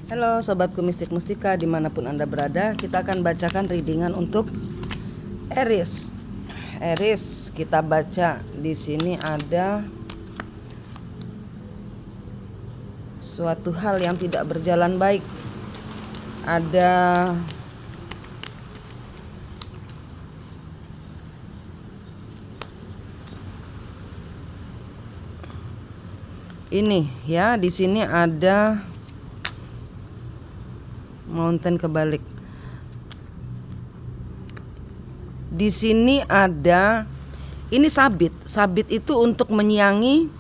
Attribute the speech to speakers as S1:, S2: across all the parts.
S1: Halo sobatku mistik mustika dimanapun anda berada, kita akan bacakan readingan untuk Aries. Aries kita baca di sini ada suatu hal yang tidak berjalan baik. Ada ini ya, di sini ada mountain kebalik. Di sini ada ini sabit. Sabit itu untuk menyiangi,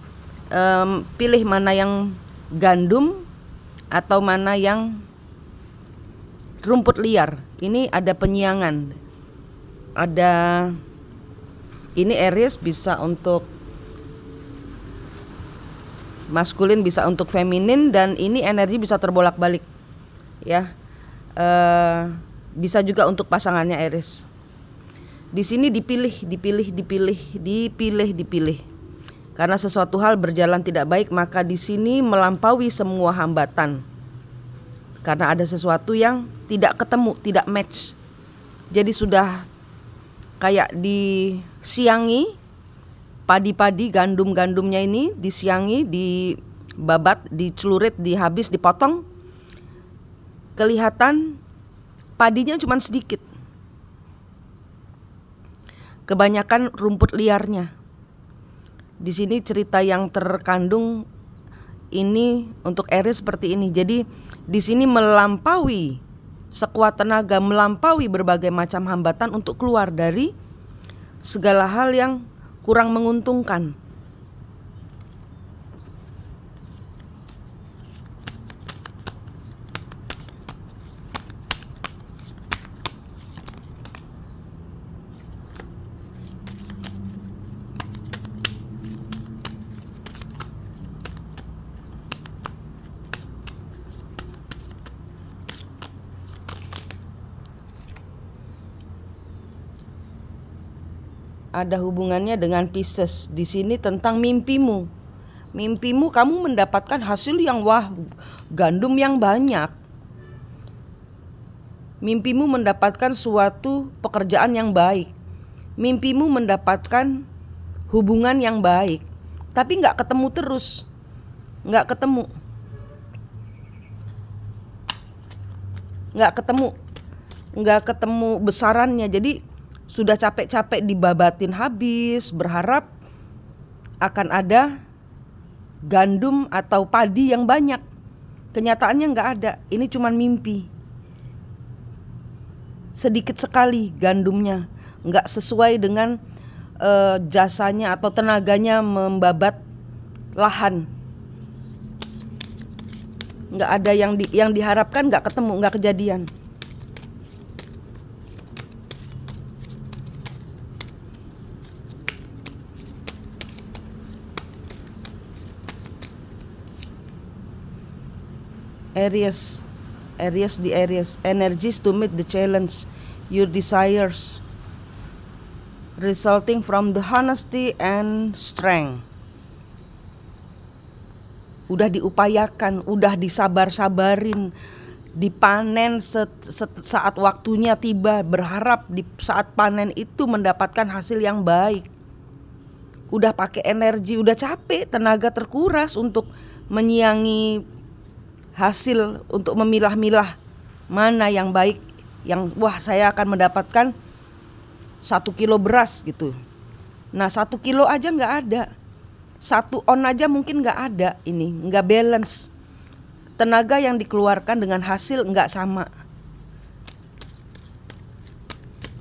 S1: pilih mana yang gandum atau mana yang rumput liar. Ini ada penyiangan. Ada ini Aries bisa untuk maskulin, bisa untuk feminin, dan ini energi bisa terbolak-balik ya. Bisa juga untuk pasangannya Aries. Di sini dipilih. Karena sesuatu hal berjalan tidak baik, maka di sini melampaui semua hambatan. Karena ada sesuatu yang tidak ketemu, tidak match. Jadi sudah kayak disiangi. Padi-padi gandum-gandumnya ini disiangi, dibabat, dicelurit, dihabis, dipotong. Kelihatan padinya cuma sedikit. Kebanyakan rumput liarnya. Di sini cerita yang terkandung ini untuk Aries seperti ini. Jadi di sini melampaui sekuat tenaga, melampaui berbagai macam hambatan untuk keluar dari segala hal yang kurang menguntungkan. Ada hubungannya dengan Pisces. Di sini tentang mimpimu. Mimpimu kamu mendapatkan hasil yang gandum yang banyak. Mimpimu mendapatkan suatu pekerjaan yang baik. Mimpimu mendapatkan hubungan yang baik. Tapi nggak ketemu terus. Nggak ketemu besarannya. Jadi sudah capek-capek dibabatin habis, berharap akan ada gandum atau padi yang banyak. Kenyataannya nggak ada, ini cuma mimpi. Sedikit sekali gandumnya, nggak sesuai dengan jasanya atau tenaganya membabat lahan. Nggak ada yang diharapkan, nggak ketemu, nggak kejadian. Aries, energies to meet the challenge, your desires, resulting from the honesty and strength. Udah diupayakan, udah disabar-sabarin, dipanen saat waktunya tiba, berharap di saat panen itu mendapatkan hasil yang baik. Udah pakai energi, udah capek, tenaga terkuras untuk menyiangi hasil, untuk memilah-milah mana yang baik, yang saya akan mendapatkan 1 kilo beras gitu. Nah 1 kilo aja nggak ada, 1 on aja mungkin nggak ada, ini nggak balance. Tenaga yang dikeluarkan dengan hasil nggak sama.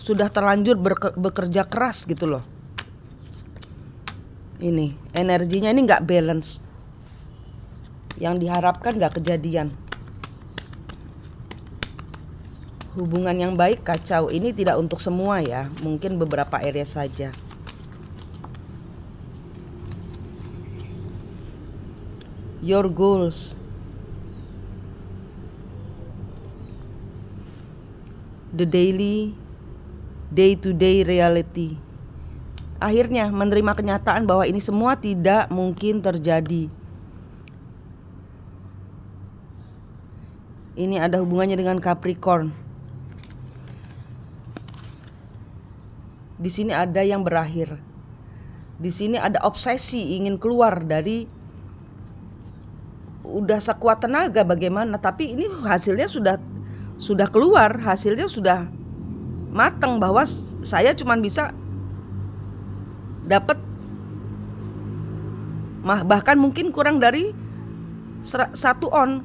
S1: Sudah terlanjur bekerja keras gitu loh. Ini energinya ini nggak balance. Yang diharapkan gak kejadian. Hubungan yang baik kacau. Ini tidak untuk semua ya, mungkin beberapa Aries saja. Your goals, the daily, day-to-day reality. Akhirnya menerima kenyataan bahwa ini semua tidak mungkin terjadi. Ini ada hubungannya dengan Capricorn. Di sini ada yang berakhir. Di sini ada obsesi ingin keluar dari, udah sekuat tenaga bagaimana, tapi ini hasilnya sudah keluar, hasilnya sudah matang bahwa saya cuma bisa dapat bahkan mungkin kurang dari 1 on,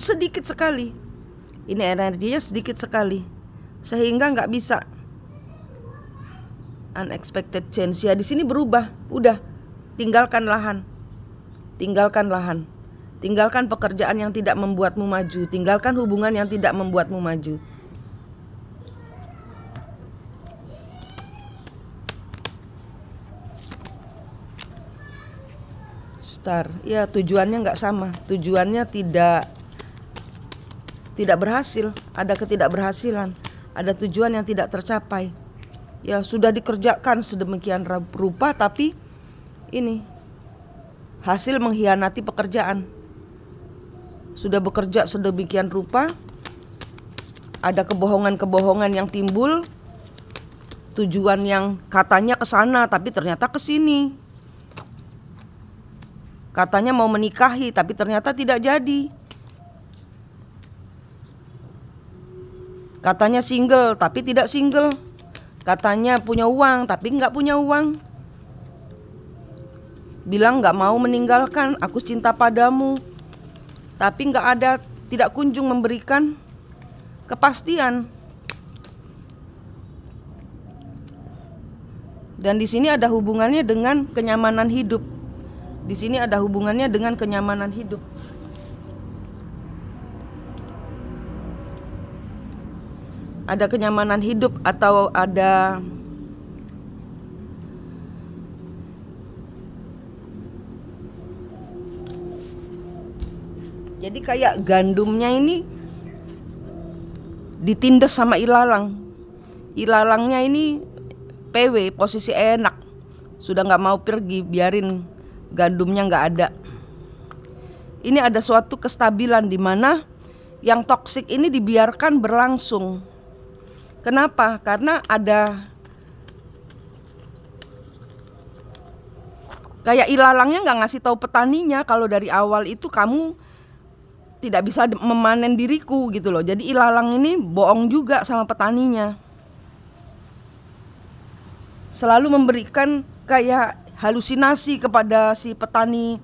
S1: sedikit sekali. Ini energinya sedikit sekali, sehingga nggak bisa. Unexpected change ya, di sini berubah. Udah, tinggalkan lahan, tinggalkan pekerjaan yang tidak membuatmu maju, tinggalkan hubungan yang tidak membuatmu maju. Star, ya tujuannya nggak sama, tujuannya tidak berhasil, ada ketidakberhasilan, ada tujuan yang tidak tercapai. Ya sudah dikerjakan sedemikian rupa, tapi ini hasil mengkhianati pekerjaan. Sudah bekerja sedemikian rupa, ada kebohongan-kebohongan yang timbul, tujuan yang katanya ke sana tapi ternyata ke sini. Katanya mau menikahi tapi ternyata tidak jadi. Katanya single tapi tidak single. Katanya punya uang tapi nggak punya uang. Bilang nggak mau meninggalkan, aku cinta padamu, tapi nggak ada, tidak kunjung memberikan kepastian. Dan di sini ada hubungannya dengan kenyamanan hidup. Di sini ada hubungannya dengan kenyamanan hidup. Ada kenyamanan hidup atau ada jadi kayak gandumnya ini ditindas sama ilalang. Ilalangnya ini PW, posisi enak, sudah nggak mau pergi, biarin gandumnya nggak ada. Ini ada suatu kestabilan di mana yang toksik ini dibiarkan berlangsung. Kenapa? Karena ada kayak ilalangnya nggak ngasih tahu petaninya kalau dari awal itu kamu tidak bisa memanen diriku gitu loh. Jadi ilalang ini bohong juga sama petaninya. Selalu memberikan kayak halusinasi kepada si petani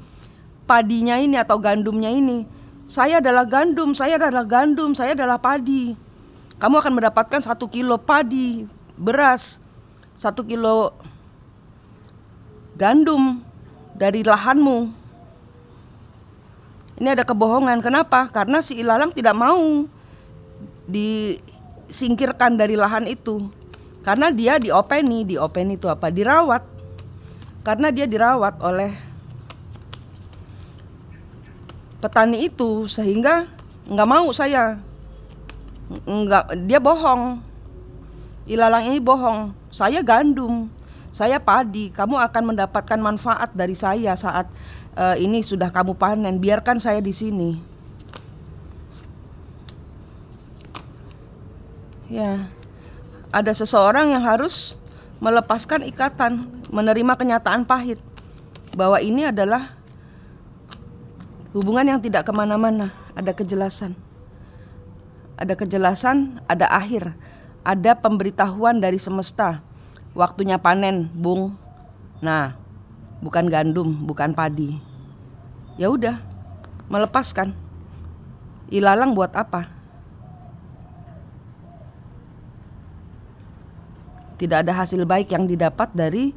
S1: padinya ini atau gandumnya ini. Saya adalah gandum, saya adalah gandum, saya adalah padi. Kamu akan mendapatkan 1 kilo padi, beras, 1 kilo gandum dari lahanmu. Ini ada kebohongan. Kenapa? Karena si ilalang tidak mau disingkirkan dari lahan itu. Karena dia diopeni itu apa? Dirawat. Karena dia dirawat oleh petani itu, sehingga nggak mau saya. Enggak, dia bohong. Ilalang ini bohong. Saya gandum, saya padi. Kamu akan mendapatkan manfaat dari saya saat ini sudah kamu panen. Biarkan saya di sini. Ya, ada seseorang yang harus melepaskan ikatan, menerima kenyataan pahit bahwa ini adalah hubungan yang tidak kemana-mana. Ada kejelasan. Ada kejelasan, ada akhir, ada pemberitahuan dari semesta. Waktunya panen, Bung. Nah, bukan gandum, bukan padi. Ya udah, melepaskan. Ilalang buat apa? Tidak ada hasil baik yang didapat dari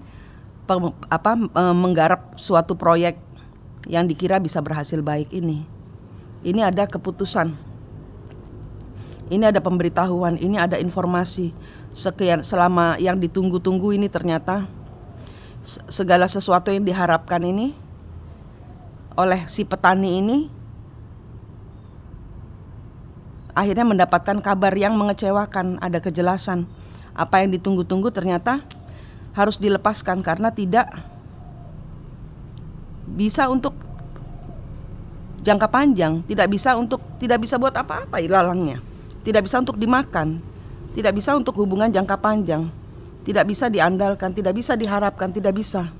S1: menggarap suatu proyek yang dikira bisa berhasil baik ini. Ini ada keputusan. Ini ada pemberitahuan, ini ada informasi. Sekian selama yang ditunggu-tunggu ini ternyata segala sesuatu yang diharapkan ini oleh si petani ini akhirnya mendapatkan kabar yang mengecewakan. Ada kejelasan. Apa yang ditunggu-tunggu ternyata harus dilepaskan karena tidak bisa untuk jangka panjang, tidak bisa buat apa-apa ilalangnya. Tidak bisa untuk dimakan, tidak bisa untuk hubungan jangka panjang, tidak bisa diandalkan, tidak bisa diharapkan, tidak bisa.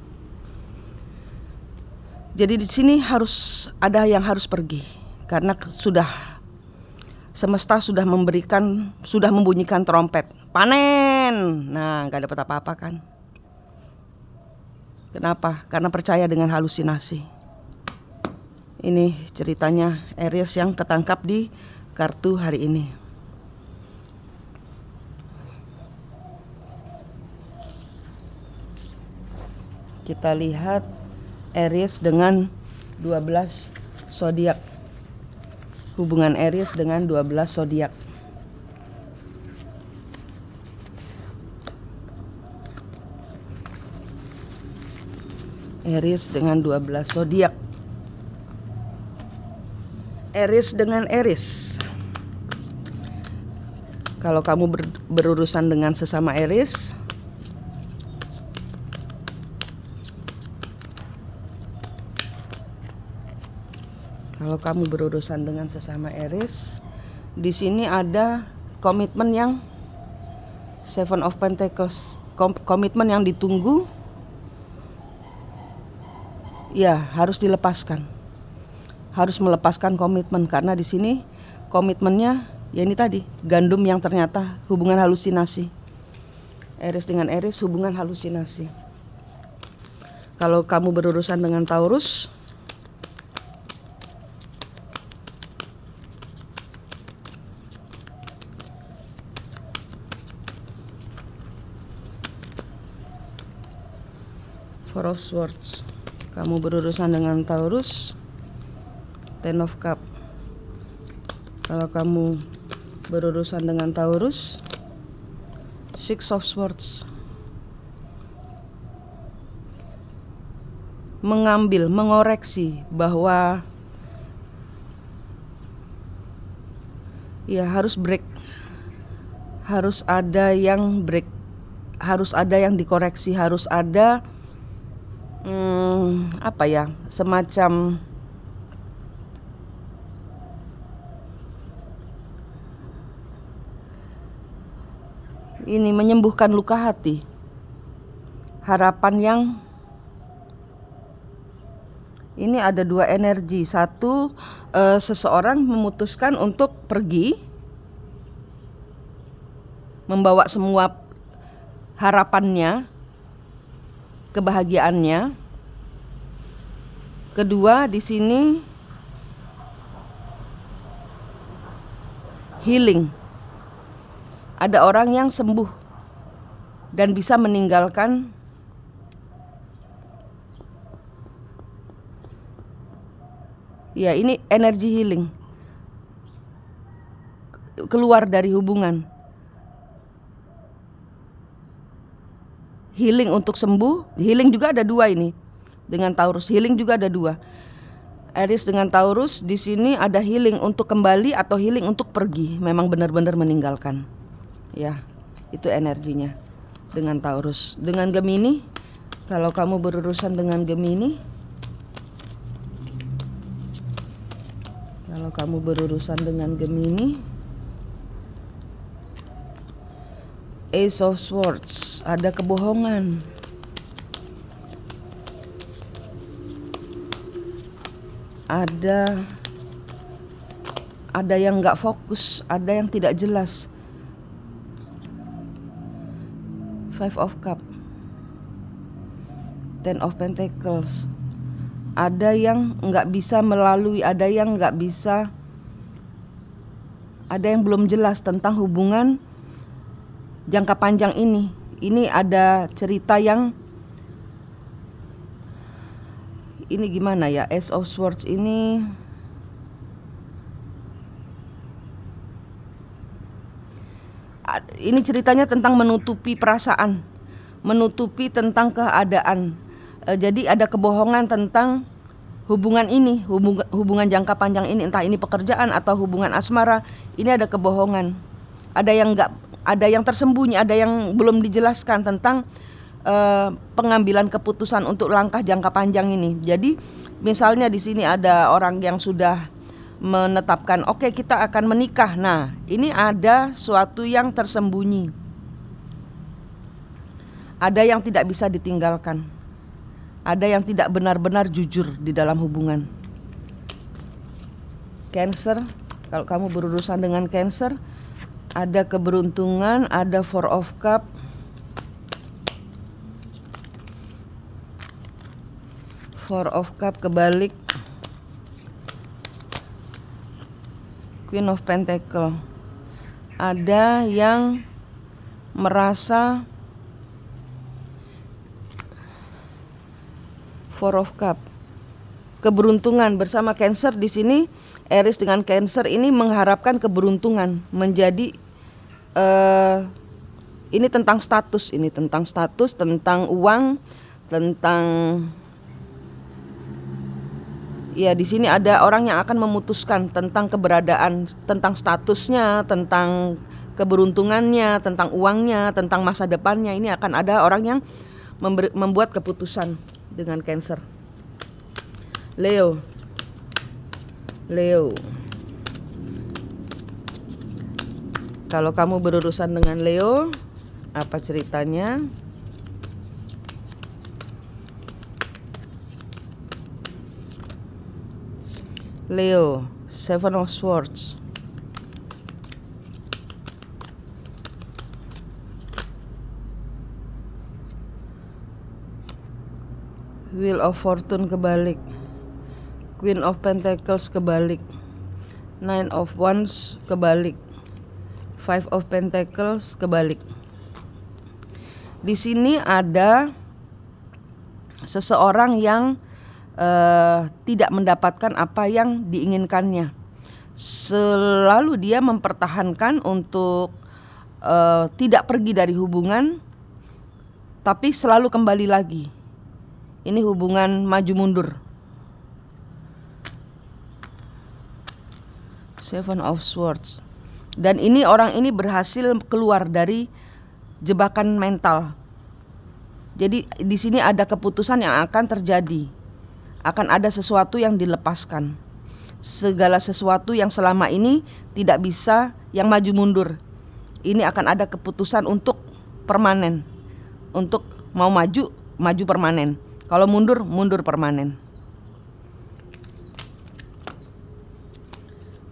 S1: Jadi di sini harus ada yang harus pergi karena semesta sudah membunyikan trompet, panen. Nah, nggak dapat apa-apa kan? Kenapa? Karena percaya dengan halusinasi. Ini ceritanya Aries yang ketangkap di kartu hari ini. Kita lihat Aries dengan 12 zodiak. Hubungan Aries dengan 12 zodiak. Aries dengan 12 zodiak. Aries dengan Aries. Kalau kamu berurusan dengan sesama Aries, di sini ada komitmen yang Seven of Pentacles, komitmen yang ditunggu, ya harus dilepaskan. Harus melepaskan komitmen karena di sini komitmennya ya ini tadi, gandum yang ternyata hubungan halusinasi. Aries dengan Aries hubungan halusinasi. Kalau kamu berurusan dengan Taurus, Four of Swords. Kamu berurusan dengan Taurus, Ten of Cup. Kalau kamu berurusan dengan Taurus, Six of Swords. Mengoreksi bahwa ya harus break. Harus ada yang break. Harus ada yang dikoreksi, harus ada semacam ini menyembuhkan luka hati. Harapan yang ini ada dua energi. Satu, seseorang memutuskan untuk pergi, membawa semua harapannya, kebahagiaannya. Kedua, di sini healing. Ada orang yang sembuh dan bisa meninggalkan ya ini energi healing. Keluar dari hubungan. Healing untuk sembuh, healing juga ada dua ini. Dengan Taurus, healing juga ada dua. Aries dengan Taurus, di sini ada healing untuk kembali atau healing untuk pergi. Memang benar-benar meninggalkan. Ya, itu energinya dengan Taurus. Dengan Gemini, kalau kamu berurusan dengan Gemini, Ace of Swords, ada kebohongan. Ada yang nggak fokus, ada yang tidak jelas. Five of Cup, Ten of Pentacles. Ada yang nggak bisa melalui, ada yang nggak bisa, ada yang belum jelas tentang hubungan jangka panjang ini. Ini ada cerita yang ini gimana ya, Ace of Swords ini ceritanya tentang menutupi perasaan, menutupi tentang keadaan. Jadi ada kebohongan tentang hubungan ini, hubungan jangka panjang ini, entah ini pekerjaan atau hubungan asmara. Ini ada kebohongan, ada yang tersembunyi, ada yang belum dijelaskan tentang pengambilan keputusan untuk langkah jangka panjang ini. Jadi misalnya di sini ada orang yang sudah menetapkan, oke, kita akan menikah. Nah, ini ada suatu yang tersembunyi. Ada yang tidak bisa ditinggalkan. Ada yang tidak benar-benar jujur di dalam hubungan. Cancer, kalau kamu berurusan dengan Cancer, ada keberuntungan, ada Four of Cup. Four of Cup kebalik, Queen of Pentacle. Ada yang merasa Four of Cup, keberuntungan bersama Cancer di sini. Aries dengan Cancer ini mengharapkan keberuntungan menjadi ini tentang status, tentang uang, tentang ya, di sini ada orang yang akan memutuskan tentang keberadaan, tentang statusnya, tentang keberuntungannya, tentang uangnya, tentang masa depannya. Ini akan ada orang yang membuat keputusan dengan Cancer. Leo. Kalau kamu berurusan dengan Leo, apa ceritanya? Leo, Seven of Swords. Wheel of Fortune kebalik. Queen of Pentacles kebalik. Nine of Wands kebalik. Five of Pentacles kebalik. Di sini ada seseorang yang tidak mendapatkan apa yang diinginkannya. Selalu dia mempertahankan untuk tidak pergi dari hubungan, tapi selalu kembali lagi. Ini hubungan maju mundur. Seven of Swords. Dan ini orang ini berhasil keluar dari jebakan mental. Jadi di sini ada keputusan yang akan terjadi. Akan ada sesuatu yang dilepaskan. Segala sesuatu yang selama ini tidak bisa, yang maju mundur. Ini akan ada keputusan untuk permanen. Untuk mau maju, maju permanen. Kalau mundur, mundur permanen.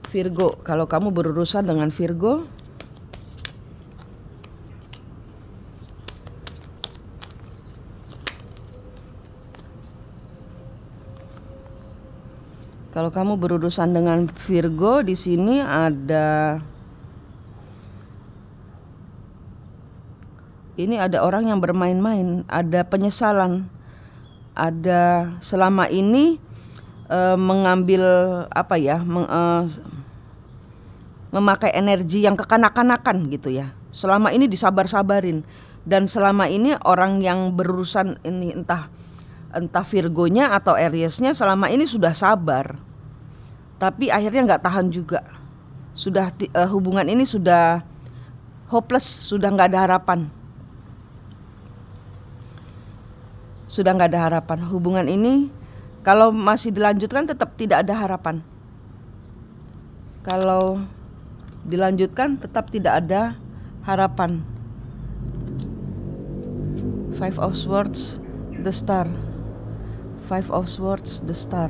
S1: Virgo, kalau kamu berurusan dengan Virgo, di sini ada orang yang bermain-main, ada penyesalan, ada selama ini mengambil memakai energi yang kekanak-kanakan gitu ya. Selama ini disabar-sabarin, dan selama ini orang yang berurusan ini entah Virgonya atau Ariesnya selama ini sudah sabar, tapi akhirnya nggak tahan juga. Sudah hubungan ini sudah hopeless, sudah nggak ada harapan. Hubungan ini kalau masih dilanjutkan tetap tidak ada harapan. Kalau dilanjutkan tetap tidak ada harapan. Five of Swords, the Star. Five of Swords, the Star.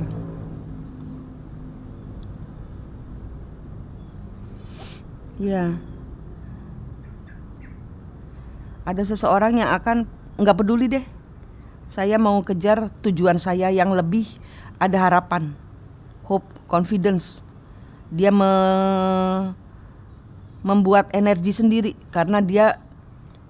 S1: Ya, ada seseorang yang akan nggak peduli deh. Saya mau kejar tujuan saya yang lebih, ada harapan, hope, confidence. Dia membuat energi sendiri karena dia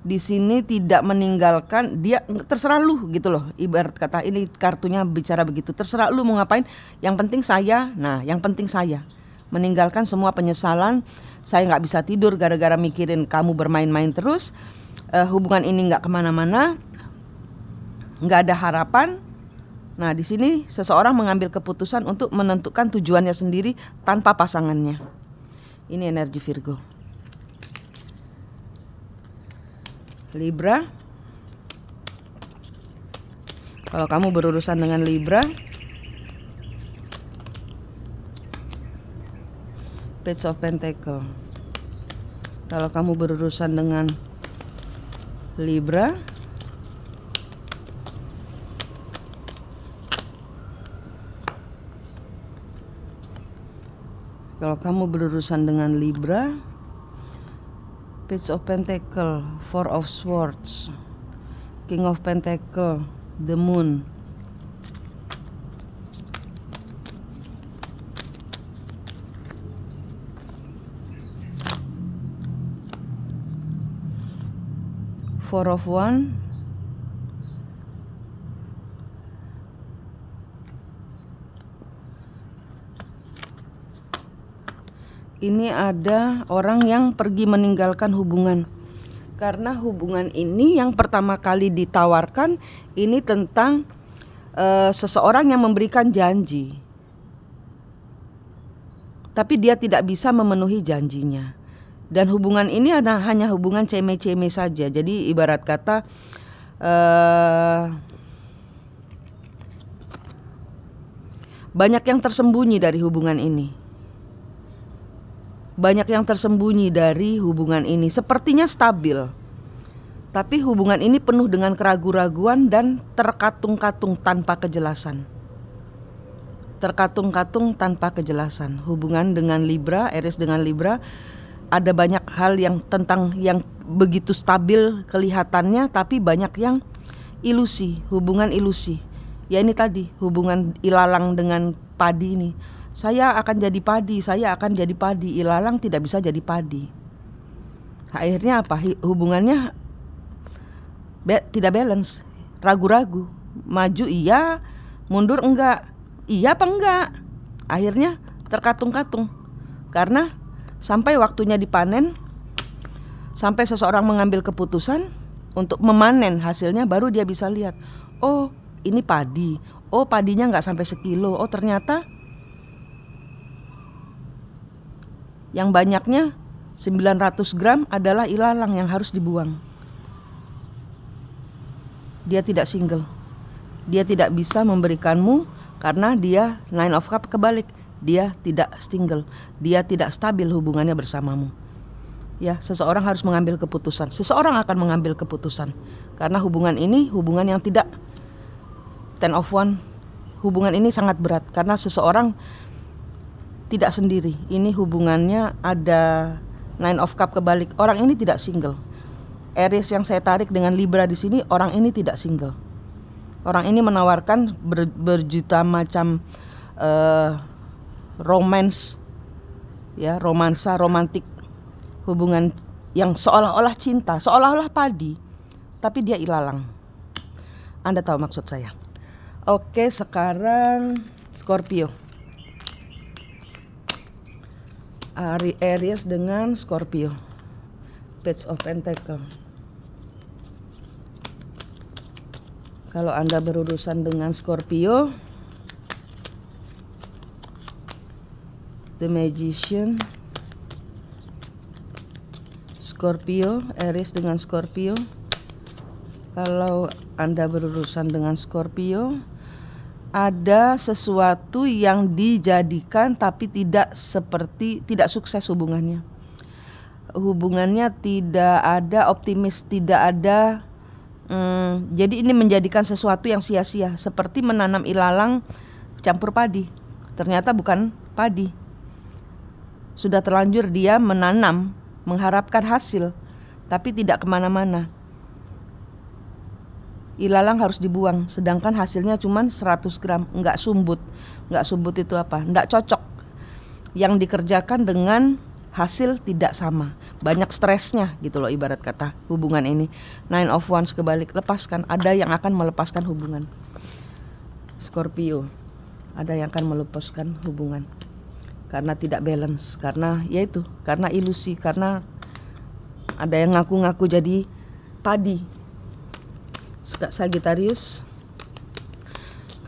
S1: di sini tidak meninggalkan, dia terserah lu gitu loh. Ibarat kata ini kartunya bicara begitu, terserah lu mau ngapain, yang penting saya. Nah, yang penting saya meninggalkan semua penyesalan. Saya nggak bisa tidur gara-gara mikirin kamu bermain-main terus. Hubungan ini nggak kemana-mana, nggak ada harapan. Nah, di sini seseorang mengambil keputusan untuk menentukan tujuannya sendiri tanpa pasangannya. Ini energi Virgo. Libra. Kalau kamu berurusan dengan Libra, Page of Pentacle. Kalau kamu berurusan dengan Libra, Page of Pentacle, Four of Swords, King of Pentacle, the Moon. Four of Wands, ini ada orang yang pergi meninggalkan hubungan. Karena hubungan ini yang pertama kali ditawarkan ini tentang seseorang yang memberikan janji, tapi dia tidak bisa memenuhi janjinya. Dan hubungan ini hanya hubungan ceme-ceme saja. Jadi ibarat kata banyak yang tersembunyi dari hubungan ini. Banyak yang tersembunyi dari hubungan ini. Sepertinya stabil, tapi hubungan ini penuh dengan keraguan-raguan dan terkatung-katung tanpa kejelasan. Terkatung-katung tanpa kejelasan. Hubungan dengan Libra, Aries dengan Libra, ada banyak hal yang begitu stabil kelihatannya, tapi banyak yang ilusi, hubungan ilusi. Ya ini tadi, hubungan ilalang dengan padi ini. Saya akan jadi padi, saya akan jadi padi. Ilalang tidak bisa jadi padi. Akhirnya apa? Hubungannya tidak balance, ragu-ragu. Maju iya, mundur enggak. Iya apa enggak? Akhirnya terkatung-katung. Karena sampai waktunya dipanen, sampai seseorang mengambil keputusan untuk memanen hasilnya, baru dia bisa lihat, oh ini padi, oh padinya enggak sampai sekilo, oh ternyata yang banyaknya 900 gram adalah ilalang yang harus dibuang. Dia tidak single. Dia tidak bisa memberikanmu karena dia Nine of Cups kebalik. Dia tidak single. Dia tidak stabil hubungannya bersamamu. Ya, seseorang harus mengambil keputusan. Seseorang akan mengambil keputusan. Karena hubungan ini hubungan yang tidak Ten of Wands. Hubungan ini sangat berat karena seseorang tidak sendiri. Ini hubungannya ada Nine of Cups kebalik. Orang ini tidak single. Aries yang saya tarik dengan Libra di sini, orang ini tidak single. Orang ini menawarkan berjuta macam romance, ya, romansa, romantik, hubungan yang seolah-olah cinta, seolah-olah padi, tapi dia ilalang. Anda tahu maksud saya. Oke, sekarang Scorpio. Aries dengan Scorpio, Page of Pentacle. Kalau Anda berurusan dengan Scorpio, The Magician, Scorpio, Aries dengan Scorpio. Kalau Anda berurusan dengan Scorpio, ada sesuatu yang dijadikan tapi tidak sukses hubungannya. Hubungannya tidak ada optimis, tidak ada jadi ini menjadikan sesuatu yang sia-sia, seperti menanam ilalang campur padi. Ternyata bukan padi. Sudah terlanjur dia menanam, mengharapkan hasil, tapi tidak kemana-mana. Ilalang harus dibuang, sedangkan hasilnya cuma 100 gram, nggak sumbut. Nggak sumbut itu apa? Nggak cocok. Yang dikerjakan dengan hasil tidak sama. Banyak stresnya gitu loh ibarat kata hubungan ini. Nine of Wands kebalik, lepaskan. Ada yang akan melepaskan hubungan. Scorpio, ada yang akan melepaskan hubungan. Karena tidak balance, karena yaitu, karena ilusi, karena ada yang ngaku-ngaku jadi padi. Sagittarius,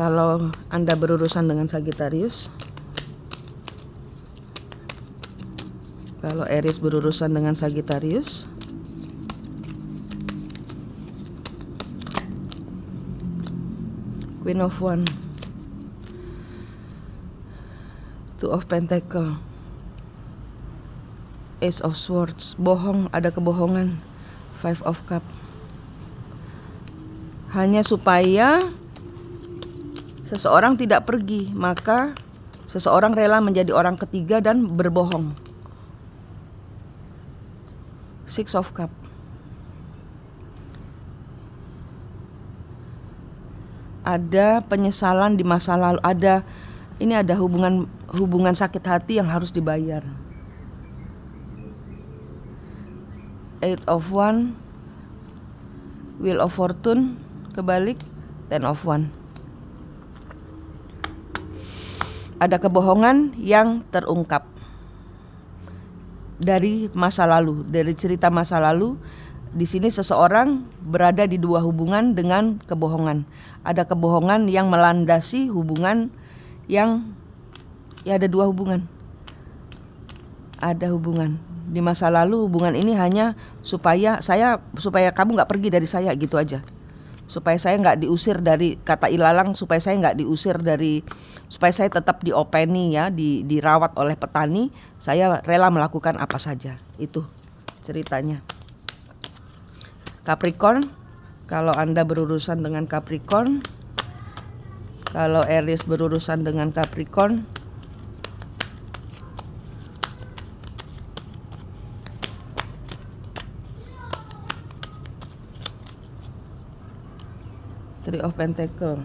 S1: kalau Anda berurusan dengan Sagittarius, kalau Aries berurusan dengan Sagittarius, Queen of Wands, Two of Pentacles, Ace of Swords. Bohong, ada kebohongan. Five of Cups. Hanya supaya seseorang tidak pergi, maka seseorang rela menjadi orang ketiga dan berbohong. Six of Cups. Ada penyesalan di masa lalu, ada hubungan sakit hati yang harus dibayar. Eight of Wands, Wheel of Fortune kebalik, Ten of Wands. Ada kebohongan yang terungkap dari masa lalu, dari cerita masa lalu. Di sini seseorang berada di dua hubungan dengan kebohongan. Ada kebohongan yang melandasi hubungan yang ada dua hubungan. Ada hubungan di masa lalu, hubungan ini hanya supaya kamu nggak pergi dari saya, gitu aja. Supaya saya nggak diusir dari, kata ilalang, supaya saya nggak diusir dari, supaya saya tetap diopeni ya, dirawat oleh petani. Saya rela melakukan apa saja. Itu ceritanya. Capricorn, kalau Anda berurusan dengan Capricorn, kalau Aries berurusan dengan Capricorn, Three of Pentacles.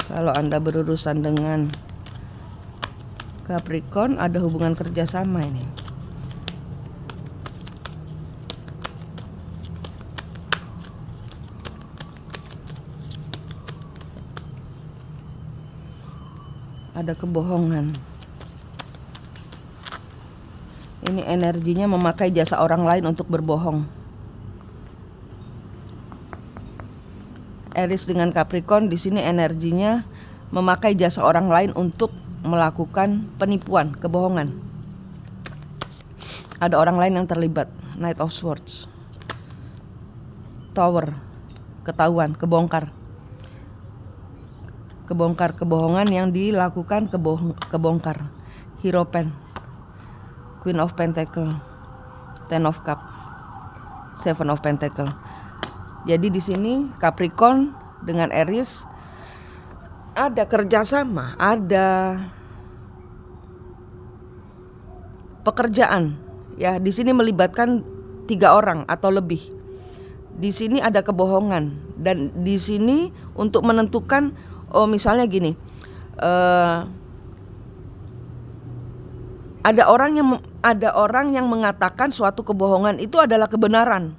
S1: Kalau Anda berurusan dengan Capricorn, ada hubungan kerjasama ini. Ada kebohongan. Ini energinya memakai jasa orang lain untuk berbohong. Aries dengan Capricorn di sini energinya memakai jasa orang lain untuk melakukan penipuan, kebohongan. Ada orang lain yang terlibat. Knight of Swords, Tower, ketahuan, kebongkar. Kebongkar kebohongan yang dilakukan, kebongkar. Hierophant, Queen of Pentacles, Ten of Cups, Seven of Pentacles. Jadi di sini Capricorn dengan Aries ada kerjasama, ada pekerjaan. Ya, di sini melibatkan 3 orang atau lebih. Di sini ada kebohongan, dan di sini untuk menentukan, oh misalnya gini, ada orang yang mengatakan suatu kebohongan itu adalah kebenaran,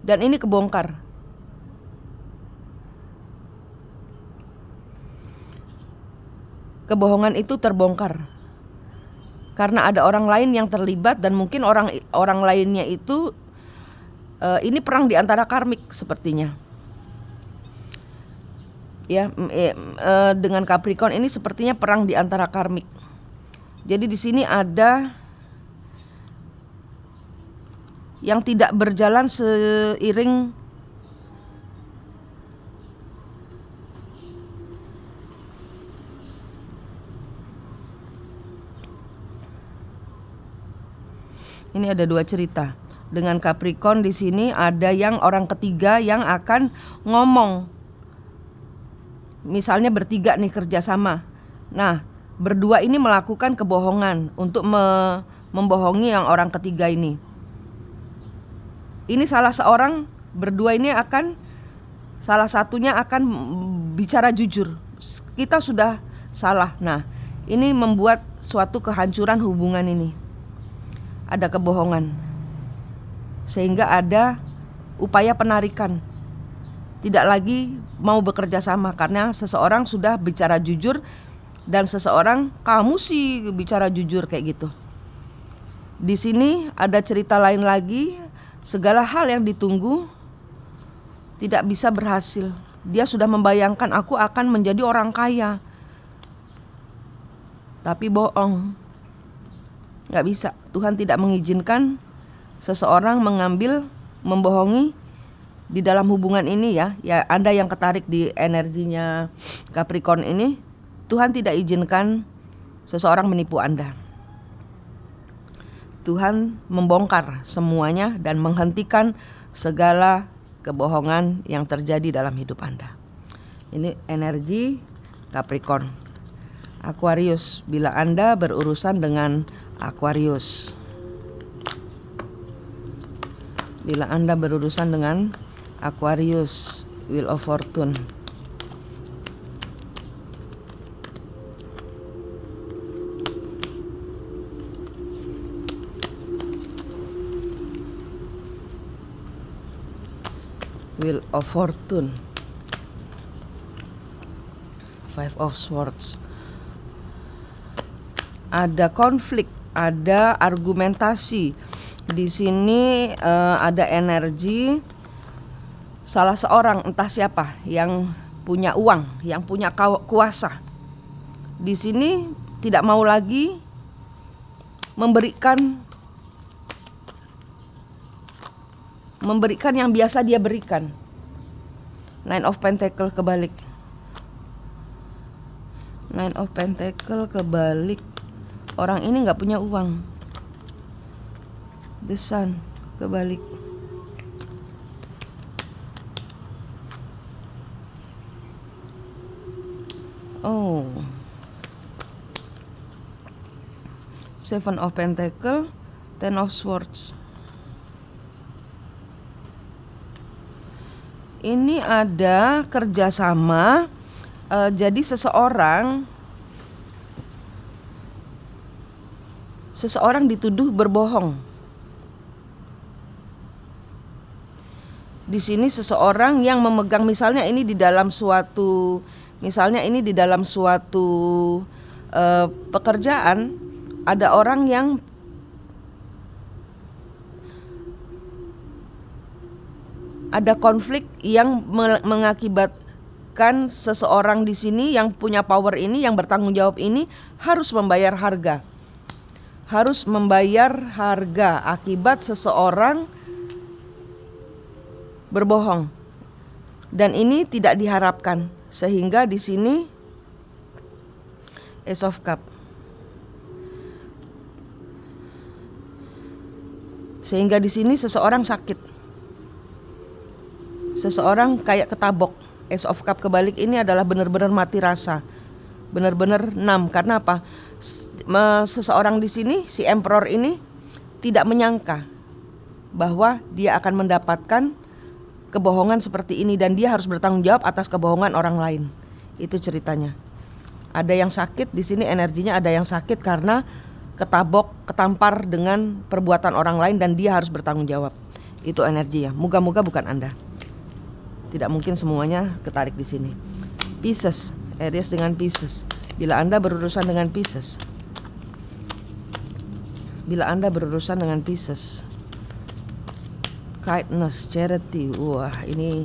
S1: dan ini kebongkar. Kebohongan itu terbongkar karena ada orang lain yang terlibat, dan mungkin orang lainnya itu ini perang di antara karmik sepertinya. Ya, dengan Capricorn ini sepertinya perang di antara karmik. Jadi di sini ada yang tidak berjalan seiring ini ada 2 cerita. Dengan Capricorn di sini ada yang orang ketiga yang akan ngomong. Misalnya bertiga nih kerjasama. Nah, berdua ini melakukan kebohongan untuk membohongi yang orang ketiga ini. Ini salah seorang, berdua ini salah satunya akan bicara jujur. Kita sudah salah. Nah, ini membuat suatu kehancuran hubungan ini. Ada kebohongan, sehingga ada upaya penarikan. Tidak lagi mau bekerja sama karena seseorang sudah bicara jujur, dan seseorang, kamu sih bicara jujur kayak gitu. Di sini ada cerita lain lagi. Segala hal yang ditunggu tidak bisa berhasil. Dia sudah membayangkan, aku akan menjadi orang kaya, tapi bohong. Gak bisa. Tuhan tidak mengizinkan seseorang membohongi di dalam hubungan ini ya Anda yang ketarik di energinya Capricorn ini, Tuhan tidak izinkan seseorang menipu Anda. Tuhan membongkar semuanya dan menghentikan segala kebohongan yang terjadi dalam hidup Anda. Ini energi Capricorn. Aquarius, bila Anda berurusan dengan Aquarius. Bila Anda berurusan dengan Aquarius, Wheel of Fortune. Wheel of Fortune, Five of Swords. Ada konflik, ada argumentasi. Di sini ada energi salah seorang, entah siapa, yang punya uang, yang punya kuasa. Di sini tidak mau lagi memberikan yang biasa dia berikan. Nine of Pentacle kebalik. Nine of Pentacle kebalik. Orang ini nggak punya uang. The Sun kebalik. Oh, Seven of Pentacle, Ten of Swords. Ini ada kerjasama. Jadi seseorang dituduh berbohong. Di sini seseorang yang memegang, misalnya ini di dalam suatu pekerjaan, ada orang yang ada konflik yang mengakibatkan seseorang di sini yang punya power ini, yang bertanggung jawab ini harus membayar harga. Harus membayar harga akibat seseorang berbohong. Dan ini tidak diharapkan. Sehingga di sini Ace of Cup. Sehingga di sini seseorang sakit. Seseorang kayak ketabok. Ace of Cup kebalik ini adalah benar-benar mati rasa. Benar-benar numb. Karena apa? Seseorang di sini, si Emperor ini tidak menyangka bahwa dia akan mendapatkan kebohongan seperti ini, dan dia harus bertanggung jawab atas kebohongan orang lain. Itu ceritanya. Ada yang sakit di sini, energinya ada yang sakit karena ketabok, ketampar dengan perbuatan orang lain, dan dia harus bertanggung jawab. Itu energinya. Moga-moga bukan Anda. Tidak mungkin semuanya ketarik di sini. Pisces, Aries dengan Pisces. Bila Anda berurusan dengan Pisces. Bila Anda berurusan dengan Pisces. Kindness, charity. Wah, ini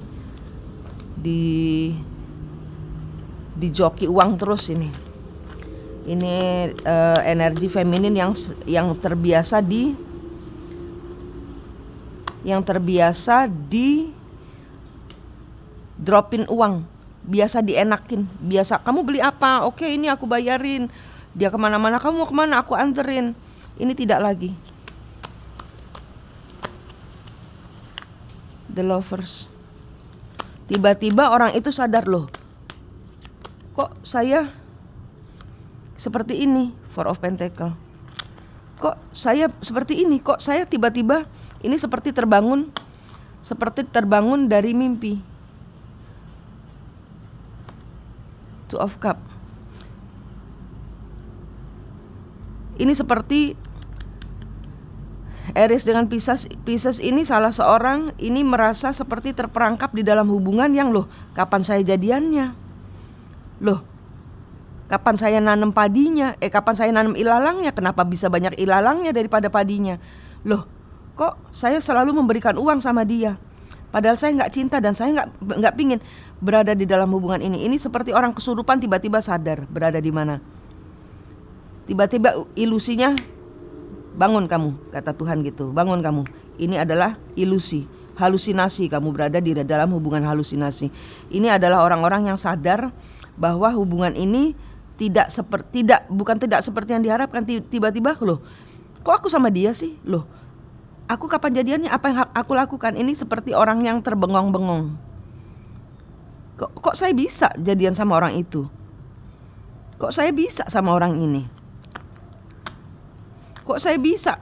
S1: dijoki uang terus ini. Ini energi feminin yang terbiasa di dropin uang, biasa dienakin, biasa kamu beli apa, oke ini aku bayarin, dia kemana-mana, kamu mau kemana, aku anterin. Ini tidak lagi. The Lovers. Tiba-tiba orang itu sadar, loh, kok saya seperti ini. Four of Pentacle. Kok saya seperti ini, kok saya tiba-tiba ini seperti terbangun dari mimpi. Two of Cup. Ini seperti Aries dengan Pisces. Pisces ini salah seorang ini merasa seperti terperangkap di dalam hubungan yang, loh, kapan saya jadiannya? Loh, kapan saya nanam padinya? Kapan saya nanam ilalangnya? Kenapa bisa banyak ilalangnya daripada padinya? Loh, kok saya selalu memberikan uang sama dia? Padahal saya nggak cinta dan saya nggak pingin berada di dalam hubungan ini. Ini seperti orang kesurupan tiba-tiba sadar berada di mana. Tiba-tiba ilusinya, bangun kamu, kata Tuhan gitu. Bangun kamu. Ini adalah ilusi. halusinasi, kamu berada di dalam hubungan halusinasi. Ini adalah orang-orang yang sadar bahwa hubungan ini bukan tidak seperti yang diharapkan. Tiba-tiba loh, kok aku sama dia sih? Loh, aku kapan jadiannya? Apa yang aku lakukan? Ini seperti orang yang terbengong-bengong. Kok saya bisa jadian sama orang itu? Kok saya bisa sama orang ini? Kok saya bisa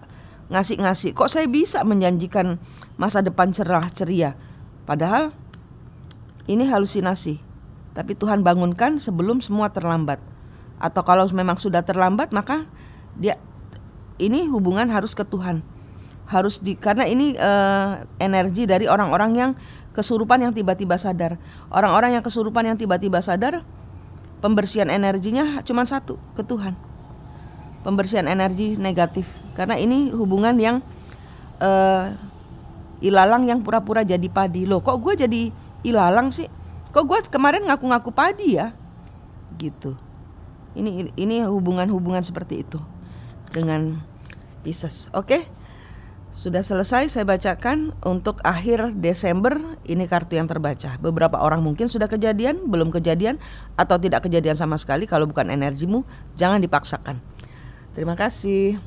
S1: ngasih-ngasih? Kok saya bisa menjanjikan masa depan cerah ceria? Padahal ini halusinasi. Tapi Tuhan bangunkan sebelum semua terlambat. Atau kalau memang sudah terlambat, maka ini hubungan harus ke Tuhan. Karena ini energi dari orang-orang yang kesurupan yang tiba-tiba sadar. Orang-orang yang kesurupan yang tiba-tiba sadar, pembersihan energinya cuma satu, ke Tuhan. Pembersihan energi negatif. Karena ini hubungan yang ilalang yang pura-pura jadi padi. Loh, kok gue jadi ilalang sih? Kok gue kemarin ngaku-ngaku padi ya? Gitu. Ini hubungan-hubungan seperti itu dengan Pisces. Oke. Sudah selesai saya bacakan untuk akhir Desember. Ini kartu yang terbaca. Beberapa orang mungkin sudah kejadian, belum kejadian, atau tidak kejadian sama sekali. Kalau bukan energimu, jangan dipaksakan. Terima kasih.